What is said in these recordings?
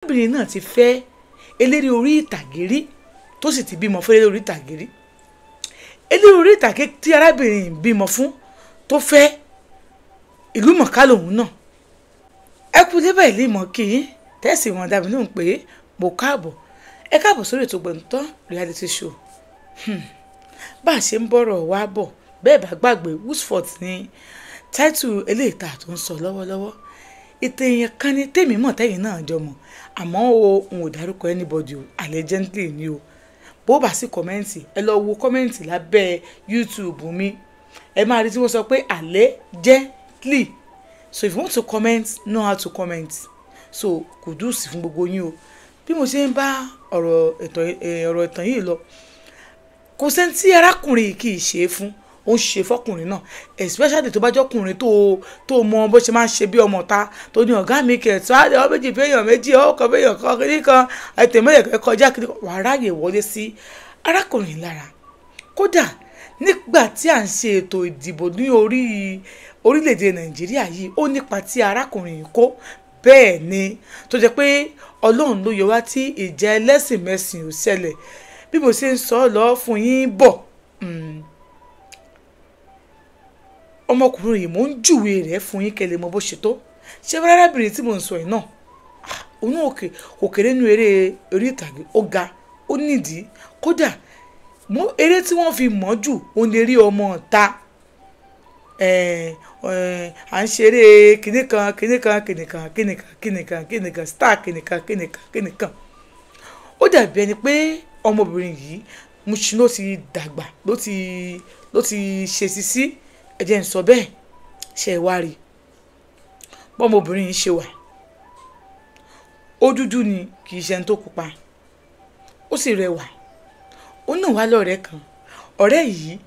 arábìnrin náà ti fẹ́ eléré orí ìtàgé rí tó sì ti bímọ fún eléré orí ìtàgé rí. Eléré orí ìtàgé tí arábìnrin bímọ fún tó fẹ́ ìlú mọ̀ká lòun náà. Ẹ kú débẹ̀ ilé ìmọ̀ kí yín tẹ́sí wọn dàbí lóhùn pé mo káàbọ̀. Ẹ káàbọ̀ sórí ètò Gbẹ̀ntán reality show. Bá a ṣe ń bọ̀rọ̀ wá bọ̀ bẹ́ẹ̀ bá gbàgbé Whoosefort ní táìtù eléyìí tá tó ń sọ lọ́wọ́lọ́wọ́. Ìtàn èèyàn kan ní tèmi mọ̀ tẹ́yìn náà jọ mọ̀ àmọ́ n ò dárúkọ anybody o allegedly ni o. Bó bá sí kọ́mẹ́ǹtì ẹ lọ wo kọ́mẹ́ǹtì lábẹ́ YouTube mi ẹ máa rí tí wọ́n sọ pé allegedly. So if you want to comment, know how to comment. So kùdùsì fún gbogbo yín o. Bí mo ṣe ń bá ọ̀rọ̀ ìtàn yìí lọ kò sẹ́ni tí arákùnrin yìí kì í ṣe é fún ó ń ṣe fọkùnrin náà especially tó bá jọkùnrin tó mọ bó ṣe máa ń ṣe bí ọmọ ta tó ní ọ̀gá mi kẹ̀tọ́ àdé ọ méjì fẹ́yàn méjì ọkọ̀ fẹ́yàn kan kiri kan àtẹ̀mẹ́yẹ̀ kọjá kiri wà ráyè wọlé sí arákùnrin lára. Kódà nígbà tí à ń ṣe ètò ìdìbò ní orílẹ̀-èdè Nàìjíríà yìí ó nípa tí arákùnrin yìí kó bẹ́ẹ̀ ni tó jẹ́ pé Ọlọ́run ló yọ wá tí ìjà ẹlẹ́sìn mẹ́sìn ò ṣẹlẹ̀ bí mo ṣe ń sọ lọ fún yín bọ̀. Ọmọkùnrin yìí mò ń júwe rẹ̀ fún yín kẹ́lẹ́ mọ bó ṣe tó ṣé arábìnrin tí mò ń sọ yìí náà òun kò kéré nínú eré orí ìtàgé ó ga ó nídìí kódà eré tí wọ́n fi mọ̀ jù òun lè rí ọmọ ta à ń ṣeré kìnìkan star kìnìkan ó dàbí ẹni pé ọmọbìnrin yìí Mushin ló ti dàgbà ló ti ṣe sisi ẹ̀jẹ̀ ń sọ bẹ́ẹ̀ ṣe wá rí bọ́mọbìnrin yìí ṣe wà ó dúdú ni kì í ṣe ẹni tó pupa ó sì rẹwà ó náà wá lọ́rẹ̀ẹ́ kan ọ̀rẹ́ yìí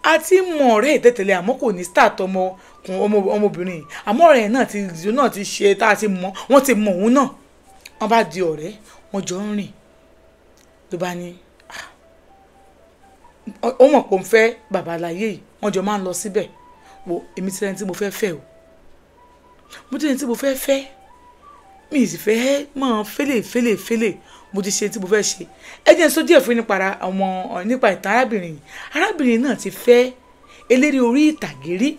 a ti mọ ọ̀rẹ́ ìtẹ̀tẹ̀lẹ̀ àmọ́ kò ní start ọmọbìnrin yìí àmọ́ ọ̀rẹ́ náà ti ṣe tá a ti mọ wọ́n ti mọ òun náà wọ́n bá di ọ̀rẹ́ wọ́n jọ ń rìn ló bá ní ó mọ̀ pé ó ń fẹ́ bàbá aláyé yìí wọ́n jọ máa ń lọ síbẹ̀ wo èmi ti rẹni tí mo fẹ́ fẹ́ o mo ti rẹni tí mo fẹ́ fẹ́ mi ì sì fẹ́ máa fẹ́lẹ̀ mo ti ṣe tí mo fẹ́ ṣe ẹ jẹ́ sọ díẹ̀ fún nípa ìtàn arábìnrin náà ti fẹ́ eléré orí ìtàgé rí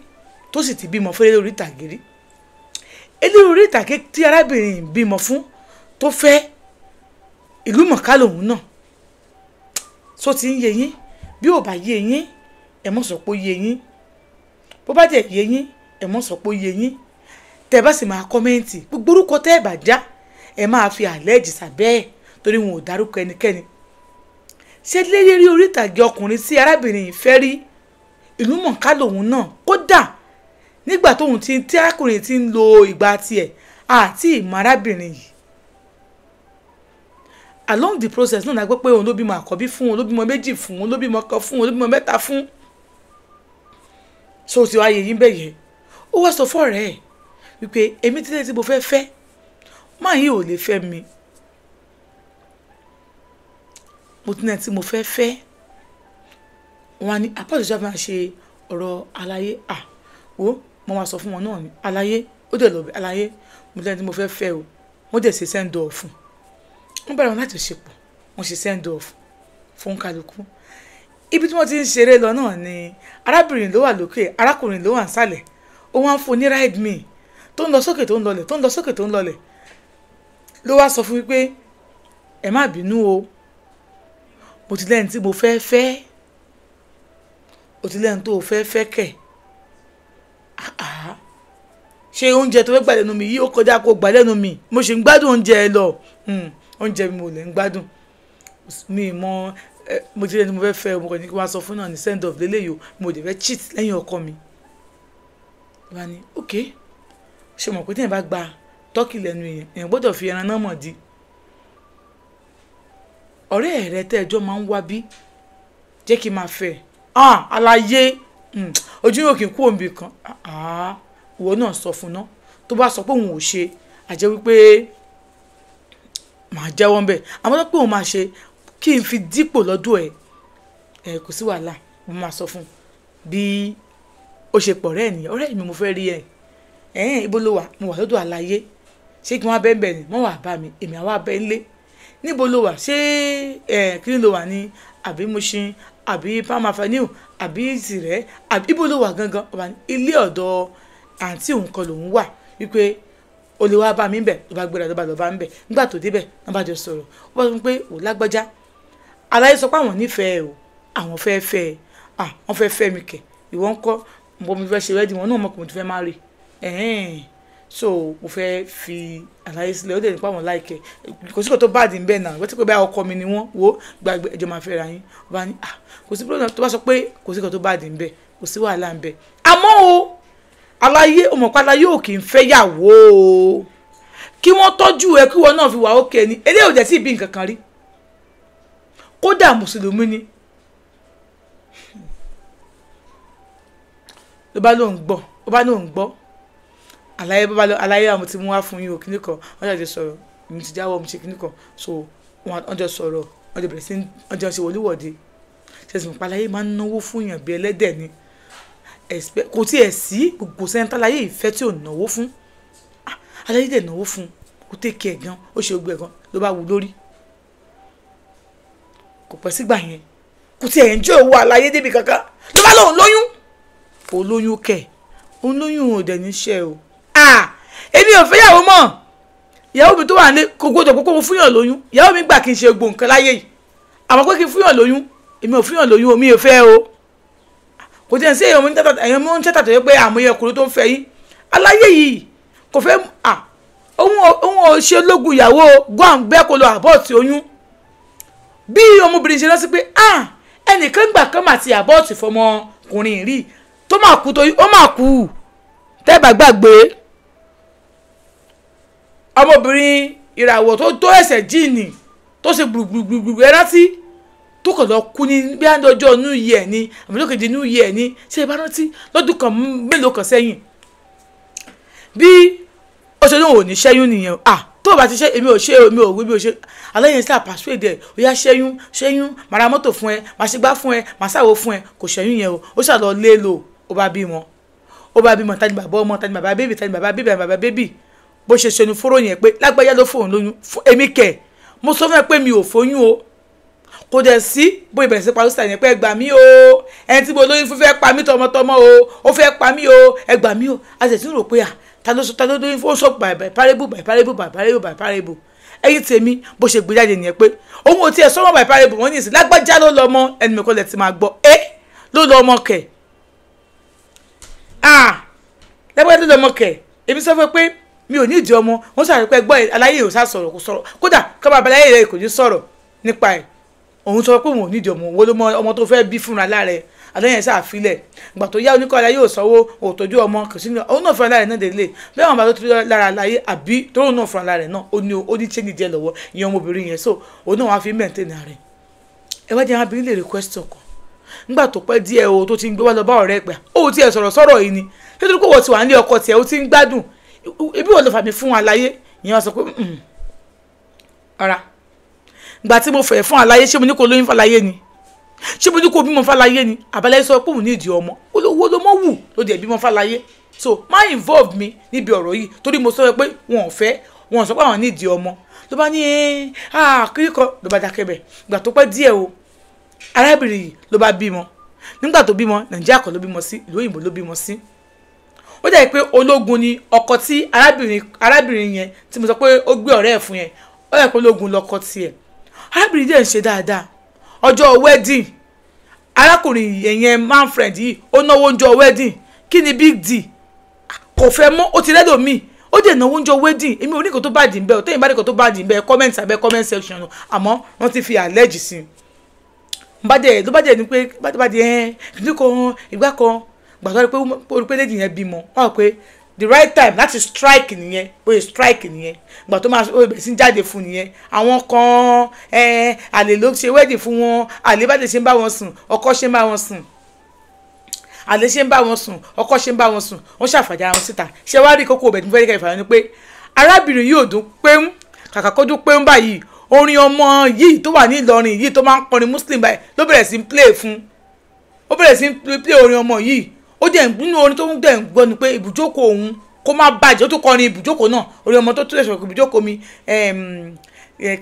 tó sì ti bímọ fún eléré orí ìtàgé rí. Eléré orí ìtàgé tí arábìnrin bímọ fún tó fẹ́ ìlú mọ̀ká lòun náà so ti ń yé yín bí ò bá yé yín ẹ mọ̀ sọ pé ó yé yín bó bá jẹ́ yé yín ẹ mọ̀ sọ pé ó yé yín tẹ́ bá sì máa kọ́mẹ́ǹtì gbogbo orúkọ tẹ́ ẹ bá já ẹ máa fi àlẹ́jì sábẹ́ ẹ̀ torí wọn ò dárúkọ ẹnikẹ́ni. Ṣé eléré orí ìtàgé ọkùnrin tí arábìnrin yìí fẹ́ rí ìlú mọ̀ká lòun náà kódà nígbà tóun tí arákùnrin ti ń lo ìgbà tiẹ̀ àti ìmọ̀ arábìnrin yìí along the process náà la gbọ́ pé òun ló bímọ àkọ́bí fún òun ló bímọ méjì fún òun ló bímọ kan fún òun ló bímọ mẹ́ta fún so ti wá yẹ yín bẹ́ẹ̀ yẹn ó wá sọ fọ́ọ̀rẹ́ ẹ̀ wípé èmi tí mo fẹ́ fẹ́ máa yìí ò lè fẹ́ mi mo ti náà tí mo fẹ́ fẹ́ wọn ni apáàlú sábà máa ṣe ọ̀rọ̀ aláyé wo mo máa sọ fún wọn náà ni aláyé ó dẹ̀ lọ bẹ aláyé mo ti náà tí mo fẹ́ fẹ́ o wọ́n dẹ̀ ṣe send off fún wọ́n bẹ̀rẹ̀ wọn láti ṣepọ̀ wọ́n ṣe send off fún kálukú ibi tí wọ́n ti ń ṣeré lọ náà ni arábìnrin ló wà lókè arákùnrin ló wà nísàlẹ̀ ó wá ń fún ní ride me tó ń lọ sókè tó ń lọlẹ̀ tó ń lọ sókè tó ń lọlẹ̀ ló wá sọ fún mi pé ẹ má bínú o mo ti lẹ́yìn tí mo fẹ́ fẹ́ o ti lẹ́yìn tó o fẹ́ fẹ́ kẹ̀ ṣé oúnjẹ tó fẹ́ gbà lẹ́nu mi yìí ó kọjá kó gbà lẹ́nu mi mo sì ń gbádùn oúnjẹ ẹ lọ oúnjẹ mi ò lè ń gbádùn mi mọ mo ti lẹ́yìn tí mo fẹ́ fẹ́ mo kàn ní kí wọ́n sọ fún náà ní send off lélẹ́yìí o mo dẹ̀ fẹ́ cheat lẹ́yìn ọkọ mi wá ní ok ṣe mọ̀ pé tí èèyàn bá gba tọ́kì lẹ́nu èèyàn gbọ́dọ̀ fi ẹran náà mọ̀ di ọ̀rẹ́ rẹ tẹ́ ẹjọ́ máa ń wá bí jẹ́ kí n máa fẹ́ aláyé ojú yóò kí n kú òǹbì kan ìwọ náà sọ fún ná tó bá sọ pé òun ò ṣe àjẹ́ wípé màá jẹ́wọ́ ń bẹ̀ àmọ́ tó pé òun máa ṣe kí n fi dípò lọ́dọ̀ ẹ̀ kò sí wàhálà mo máa sọ fún bí ó ṣe pọ̀ ọ̀rẹ́ mi mo fẹ́ rí ẹ̀ ibo ló wà mo wà lọ́dọ̀ aláyé ṣé kí wọ́n bẹ́ẹ̀ bẹ́ẹ̀ ni wọ́n wà bá mi èmi àwa bẹ́ẹ̀ lé níbo ló wà ṣé kí ló wà ní àbí Mushin àbí Palm Avenue àbí Ìsìrẹ́ àbí ibo ló wà gangan ọba ní ilé ọ̀dọ̀ àǹtí òun kan lòun wà wípé o lè wá bá mi bẹ̀ ló bá gbéra ló bá lọ bá mi bẹ̀ nígbà tó débẹ̀ wọ́n bá jọ sọ̀rọ̀ ó bá sọ pé ò lágbájá aláyé sọ pé àwọn nífẹ̀ẹ́ o àwọn fẹ́ fẹ́ wọ́n fẹ́ fẹ́ mi kẹ̀ ìwọ ń kọ́ mo fẹ́ ṣe wẹ́ẹ̀dì wọn náà mọ̀ pé mo ti fẹ́ má rí so mo fẹ́ fi àlàyé sílẹ̀ ó dẹ̀ nípa àwọn láìkẹ́ kò sí kò tó báàdì ń bẹ̀ náà wọ́n ti pé bá ọkọ mi ni wọ́n wo gbàgbé ẹjọ́ máa fẹ́ ra yín ó bá ní kò sí problem tó bá sọ pé kò sí kò tó báàdì ń bẹ̀ kò sí wàhálà ń bẹ̀ àmọ́ o àlàyé ọmọpàlà yóò kì í fẹ́ yàwó o kí wọ́n tọ́jú ẹ kí wọ́n náà fi wà ókè ni eléyìí ò jẹ́ sí ibi nǹkan kan rí kódà mùsùlùmí ni ló bá lóun gbọ́ àlàyé àwọn tí mo wá fún yín o kíní kan wọ́n jẹ́ sọ̀rọ̀ mi ti jáwọ́ mi ṣe kíní kan so wọ́n jọ sọ̀rọ̀ wọ́n jọ bẹ̀rẹ̀ sí wọ́n jọ ṣe wọléwọ̀de ṣẹ̀sìn mọ̀ pàlàyé máa ń náwó fún yàn bí ẹlẹ́dẹ̀ ni kò tí ẹ̀ sí gbogbo sẹ́ńtà láyé ìfẹ́ tí ò náwó fún àlàyé dẹ̀ náwó fún kò tẹ́kẹ̀ ẹ̀ gan ó ṣe gbẹ̀ gan ló bá wù lórí kò pẹ́ sígbà yẹn kò tí ẹ̀ ń jẹ́ owó àlàyé débi kankan ló bá lóun lóyún kò lóyún kẹ̀ òun lóyún ò dẹ̀ níṣẹ́ o èmi ò fẹ́ yàwó mọ́ ìyàwó mi tó wà ní kò gbọdọ̀ pé kó mo fúnyàn lóyún ìyàwó mi gbà kí n ṣe gbò nǹkan láyé yìí àmọ́ pé kí n fúnyàn lóyún èmi ò fúnyàn lóyún omi ò fẹ́ o kò tí ẹ̀ sí èèyàn mú ń tẹ́tà tó yẹ pé àmúyẹ ọkùnrin tó ń fẹ́ yìí aláyé yìí kò fẹ́ òun ò ṣe lógun ìyàwó gbọ́n bẹ́ẹ̀ kó lọ àbọ̀tì oyún bí ọmọbìnrin ṣe rántí pé ẹnìkan gbà kán mà ti àbọ̀tì fọmọkùnrin rí tó máa kú ó máa kú tẹ́ẹ̀bà gbàgbé ọmọbìnrin ìràwọ̀ tó ẹsẹ̀ jíìnì tó ṣe gbùgbùgbùgbù ẹ rántí tó kàn lọ kú ní bí àndọ́jọ́ new year ni àmì lókèjì new year ni ṣé ẹ bá rántí lọ́dún kan mélòó kan sẹ́yìn bí ó ṣe lóun ò ní ṣẹ́yún nìyẹn tó o bá ti ṣe èmi ò ṣe èmi ò wí bí o ṣe aláyẹn sí àpàṣẹ́dẹ̀ ẹ̀ ó yá ṣẹ́yún màá ra mọ́tò fún ẹ màá ṣe gbá fún ẹ màá ṣàwò fún ẹ kò ṣẹ́yún yẹn o ó ṣàlọ́ lé lò ó bá bímọ tani bàbá ọmọ tani bàbá bébì tani bàbá bébì tani bàbá bébì bó ṣe ṣẹnu fóró yẹn pé lágbájá ló fóun lóyún èmi kẹ̀ mo sọ fún ẹ pé mi ò fóyún o kò dẹ̀ sí bó ìbẹ̀rẹ̀ sí palọ́sítà yẹn pé ẹ gbà mí o ẹni tí mo lóyún fún fẹ́ pa mí tọmọtọmọ o ó fẹ́ pa mí o ẹ gbà mí o a sì tún rò pé ta ló lóyún fún sọ by parable ẹyin tèmi bó ṣe gbé jáde nìyẹn pé òun ò tiẹ̀ sọ́mọ́ by parable wọ́n ní ìsìn lágbájá ló lọ ọmọ ẹni mi kò lẹ̀ ti máa gbọ́ ló lọ ọmọ kẹ̀ lágbájá ló lọ ọmọ kẹ̀ èmi sọ fún pé mi ò ní ìdí ọmọ wọn sàrò pé gbọ́ aláyé ò sá sọ̀rọ̀ kò sọ̀rọ̀ kódà kọ́ba abaláyé rẹ̀ kò ní sọ̀rọ̀ nípa ẹ̀ òun sọ pé òun ò ní ìdí ọmọ wo ló mọ ọmọ tó fẹ́ bí fúnra lára ẹ̀ aláyé sáà filẹ̀ ìgbà tó yá oníkọ́ aláyé ò sanwó òtọ́jú ọmọ kò sí ní òun náà fúnra lára ẹ̀ náà délé bẹ́ẹ̀ wọn bá tó ti lára aláyé àbí tó òun náà fúnra lára ẹ̀ náà ó ní chéńjì díẹ̀ lọ́wọ́ ìyẹn ọmọbìnrin yẹn so òun náà wàá fi mẹ́ǹtẹ́nì rẹ̀ ẹ wá jẹ́ abirin lè request ọkọ̀ nígbà tó pẹ́ díẹ̀ o tó ti ń gbé wá lọ bá ọ̀rẹ́ pẹ̀ ó ti ẹ̀ sọ̀rọ̀ yìí ni nítorí pé wọ́n ti wà ní ọkọ̀ tiẹ̀ ó ti ń gbádùn ibi wo ló fà mí fún àlàyé ìyẹn sọ pé ọ̀rá gbà tí mo fẹ́ fún àlàyé ṣé mo ní kó lóyún fàlàyé ni ṣé mo ní kó bímọ fàlàyé ni àbálẹ́ sọ pé òun ní ìdí ọmọ owó ló mọ̀ wù ló dẹ̀ bímọ fàlàyé so má involve mi níbi ọ̀rọ̀ yìí torí mo sọ pé wọn ò sọ pé àwọn ní ìdí ọmọ ló bá ní kíríkọ ló bá dákẹ́ bẹ̀ gbà tó pẹ́ díẹ̀ o arábìnrin yìí ló bá bímọ nígbà tó bímọ Nàìjíríà kọ́ ló bímọ sí ìlú òyìnbó ló bímọ sí ó jẹ́ pé ológun ni ọkọ tí arábìnrin yẹn tí mo sọ pé ó gbé ọ̀rẹ́ ẹ̀ fún yẹn ó jẹ́ pé ológun lọkọ tiẹ̀ arábìnrin dẹ̀ ń ṣe dáadáa ọjọ́ wedding arákùnrin yẹn man friend yìí ó náwó ọjọ́ wedding kí ni big deal kò fẹ́ mọ́ ó ti rẹ́dọ̀ míì ó dẹ̀ náwó ọjọ́ wedding èmi ò ní kò tó bá dì ń bẹ́ẹ̀ òtẹ́yìn bá ní kò tó bá dì ń bẹ́ẹ̀ comment abẹ́ comment section àmọ́ wọ́n ti fi allege sí i ló bá dẹ̀ ní pé bá dẹ̀ ìdílé kan ìgbà kan gbàtọ́ pé olùpẹ́ lẹ́dí yẹn bímọ wọ́n pé the right time láti strike nìyẹn bóyá strike nìyẹn gbà tó máa bẹ̀rẹ̀ sí jáde fún nìyẹn àwọn kan àlè ló ṣe wedding fún wọn àlè bá lè ṣe ń bá wọn sùn ọkọ ṣe ń bá wọn sùn àlè ṣe ń bá wọn sùn ọkọ ṣe ń bá wọn sùn wọ́n ṣàfàjà wọn síta ṣé wàá rí kókó ọbẹ̀ tó fẹ́ẹ́ kẹfà ni pé arábìnrin yìí ò dún péún kàkà kó dún péún báyìí orin ọmọ yìí tó wà ní Ìlọrin yìí tó máa ń kọrin muslim báyìí ló bẹ̀rẹ̀ sí play fún ó bẹ̀rẹ̀ sí play orin ọmọ yìí ó dẹ̀ nínú orin tó ń dẹ̀ ń gbọ́ ni pé ibùjókòó òun kó má bàjẹ́ ó tún kọrin ibùjókòó náà orí ọmọ tó tún ẹ̀ṣọ́ ibùjókòó mi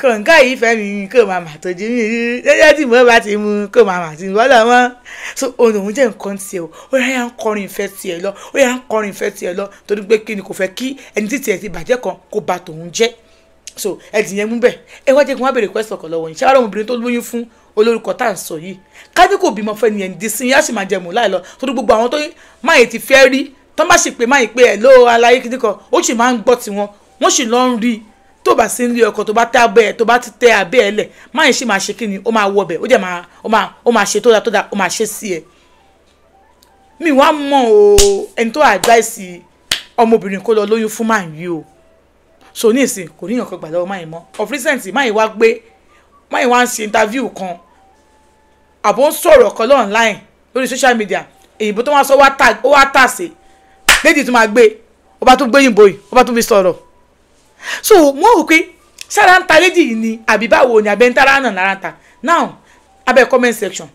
kọ̀ǹgá yìí fẹ́ mi kó máa mà tó jí mi lẹ́yìn tí mo bá ti mu kó máa mà tí mo lọ mọ́ so òun jẹ́ nǹkan tiẹ̀ o ó yà ń kọrin ìfẹ́ tiẹ̀ lọ ó yà ń kọrin ìfẹ́ tiẹ̀ lọ torí pé kí ni kò fẹ́ kí ẹni tí tiẹ̀ ti bàjẹ́ kan kó ba tòun jẹ́ so ẹ̀dì yẹn mú bẹ́ẹ̀ ẹ wá jẹ́ kí wọ́n bèrè question kan lọ́wọ́ yín ṣé wàá rọ̀ obìnrin tó lóyún fún olórúkọ tá à ń sọ yìí kájú kò bímọ fẹ́ ni ẹni dí sí yá sì máa jẹmú láì lọ torí gbogbo àwọn tó máyì ti fẹ́ rí tó má sì pé máyì pé ẹ̀ ló aláyé kìíní kan ó sì máa ń gbọ́ tiwọn wọ́n sì lọ ń rí tó bá sí nílé ọkọ tó bá tẹ abẹ́ ẹ̀ tó bá ti tẹ abẹ́ ẹ̀ lẹ̀ máyì sì máa ṣe kí ni ó máa wọ bẹ̀ ó jẹ́ ó máa ṣe tó dáa ó máa ṣe sí ẹ. mi wá mọ̀ o ẹni tó advice ọmọbìnrin kó lọ lóyún fún máyì yìí o so ní ìsìn kò níyàn kan gbà lọ́wọ́ máyì mọ́ of recent máyì wá ń ṣe interview kan àbò ń sọ̀rọ̀ kan online lórí social media èyìnbó tó wá sọ ó wá tàsé méjì tó máa gbé ó bá tún gbé yìnbó yìí ó bá tún fi sọ̀rọ̀ so wọ́n rò pé sára ń ta léjì yìí ni àbí báwo ni abẹ́ ń tára náà lára ń ta now abẹ́ comment section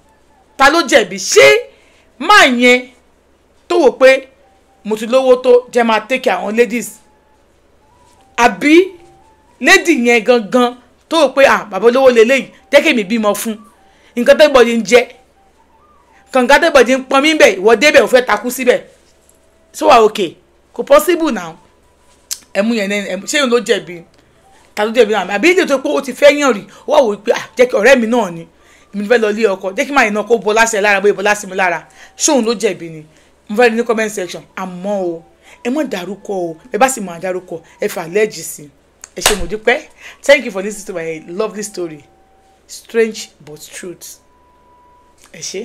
ta ló jẹ̀bi ṣé máa yẹn tó wò pé mo ti lówó tó jẹ́ máa take àwọn ladies àbí lady yẹn gangan tó wò pé bàbá olówó lélẹ́yìí jẹ́ kí èmi bímọ fún nǹkan tẹ́ bọ̀dì ń jẹ́ kànga tẹ́ bọ̀dì ń pọn mí bẹ̀ ìwọ débẹ̀ ò fẹ́ takú síbẹ̀ so wà okay kò possible now ẹ̀mú yẹn ní ṣé òun ló jẹ̀bi ta ló jẹ̀bi náà àbí ìdè tó pé ó ti fẹ́ yàn rí ó wà wò pé jẹ́ kí ọ̀rẹ́ mi náà ni èmi fẹ́ lọ lé ọkọ jẹ́ kí màá iná kó bọ́ láṣẹ lára bóyá bọ́ láṣẹ mi lára ṣé òun ló jẹ̀bi ni mo fẹ́ ní comment section àmọ́ o ẹ mọ̀ dárúkọ o ẹ bá sì máa dárúkọ ẹ fà lẹ́ẹ̀jì sí ẹ ṣé mo dúpẹ́ thank you for listening to my lovely story strange but truth ẹ ṣé.